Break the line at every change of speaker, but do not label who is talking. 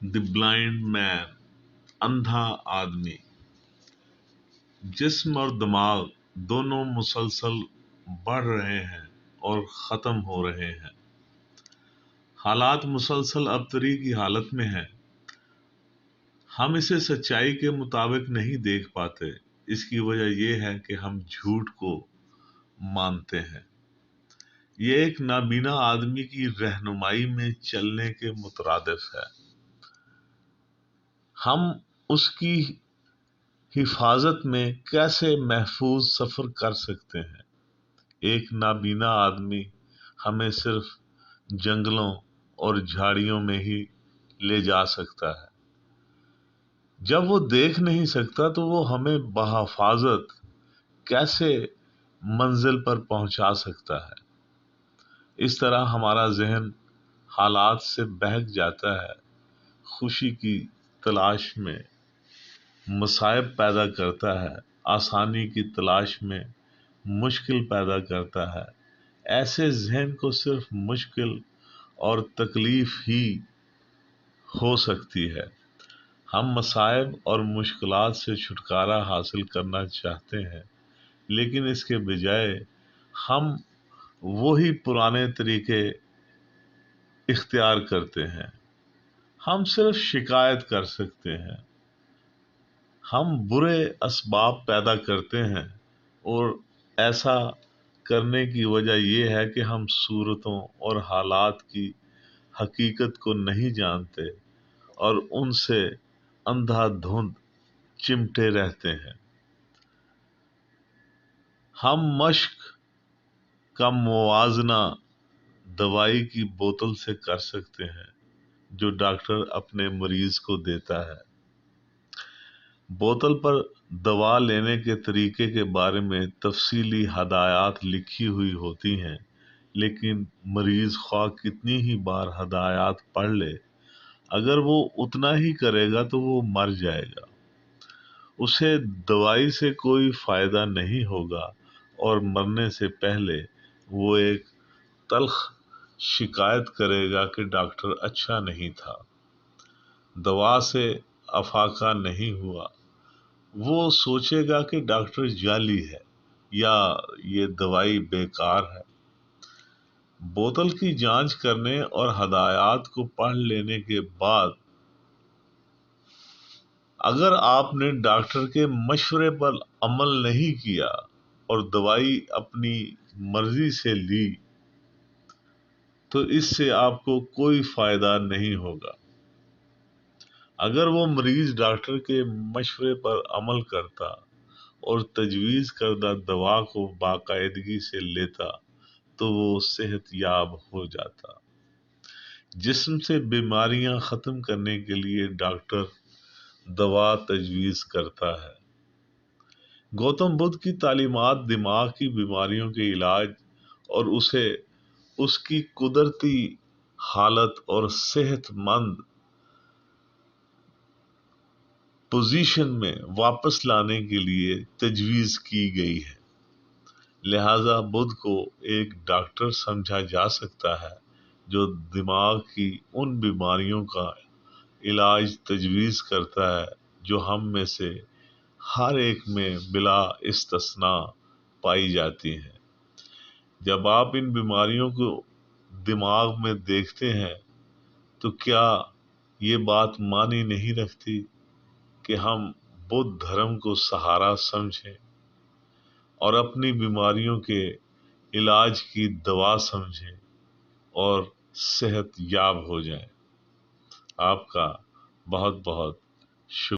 دی blind مین، اندھا آدمی۔ جسم اور دماغ دونوں مسلسل بڑھ رہے ہیں اور ختم ہو رہے ہیں۔ حالات مسلسل ابتری کی حالت میں ہیں۔ ہم اسے سچائی کے مطابق نہیں دیکھ پاتے۔ اس کی وجہ یہ ہے کہ ہم جھوٹ کو مانتے ہیں۔ یہ ایک نابینا آدمی کی رہنمائی میں چلنے کے مترادف ہے۔ ہم اس کی حفاظت میں کیسے محفوظ سفر کر سکتے ہیں؟ ایک نابینا آدمی ہمیں صرف جنگلوں اور جھاڑیوں میں ہی لے جا سکتا ہے۔ جب وہ دیکھ نہیں سکتا تو وہ ہمیں بحفاظت کیسے منزل پر پہنچا سکتا ہے؟ اس طرح ہمارا ذہن حالات سے بہک جاتا ہے، خوشی کی تلاش میں مصائب پیدا کرتا ہے، آسانی کی تلاش میں مشکل پیدا کرتا ہے۔ ایسے ذہن کو صرف مشکل اور تکلیف ہی ہو سکتی ہے۔ ہم مصائب اور مشکلات سے چھٹکارا حاصل کرنا چاہتے ہیں، لیکن اس کے بجائے ہم وہی پرانے طریقے اختیار کرتے ہیں۔ ہم صرف شکایت کر سکتے ہیں۔ ہم برے اسباب پیدا کرتے ہیں، اور ایسا کرنے کی وجہ یہ ہے کہ ہم صورتوں اور حالات کی حقیقت کو نہیں جانتے اور ان سے اندھا دھند چمٹے رہتے ہیں۔ ہم مشق کا موازنہ دوائی کی بوتل سے کر سکتے ہیں جو ڈاکٹر اپنے مریض کو دیتا ہے۔ بوتل پر دوا لینے کے طریقے کے بارے میں تفصیلی ہدایات لکھی ہوئی ہوتی ہیں، لیکن مریض خواہ کتنی ہی بار ہدایات پڑھ لے، اگر وہ اتنا ہی کرے گا تو وہ مر جائے گا۔ اسے دوائی سے کوئی فائدہ نہیں ہوگا، اور مرنے سے پہلے وہ ایک تلخ شکایت کرے گا کہ ڈاکٹر اچھا نہیں تھا، دوا سے افاقہ نہیں ہوا۔ وہ سوچے گا کہ ڈاکٹر جعلی ہے یا یہ دوائی بیکار ہے۔ بوتل کی جانچ کرنے اور ہدایات کو پڑھ لینے کے بعد اگر آپ نے ڈاکٹر کے مشورے پر عمل نہیں کیا اور دوائی اپنی مرضی سے لی تو اس سے آپ کو کوئی فائدہ نہیں ہوگا۔ اگر وہ مریض ڈاکٹر کے مشورے پر عمل کرتا اور تجویز کردہ دوا کو باقاعدگی سے لیتا تو وہ صحت یاب ہو جاتا۔ جسم سے بیماریاں ختم کرنے کے لیے ڈاکٹر دوا تجویز کرتا ہے۔ گوتم بدھ کی تعلیمات دماغ کی بیماریوں کے علاج اور اسے اس کی قدرتی حالت اور صحت مند پوزیشن میں واپس لانے کے لیے تجویز کی گئی ہے۔ لہذا بدھ کو ایک ڈاکٹر سمجھا جا سکتا ہے جو دماغ کی ان بیماریوں کا علاج تجویز کرتا ہے جو ہم میں سے ہر ایک میں بلا استثناء پائی جاتی ہیں۔ جب آپ ان بیماریوں کو دماغ میں دیکھتے ہیں تو کیا یہ بات معنی نہیں رکھتی کہ ہم بدھ دھرم کو سہارا سمجھیں اور اپنی بیماریوں کے علاج کی دوا سمجھیں اور صحت یاب ہو جائیں؟ آپ کا بہت بہت شکریہ۔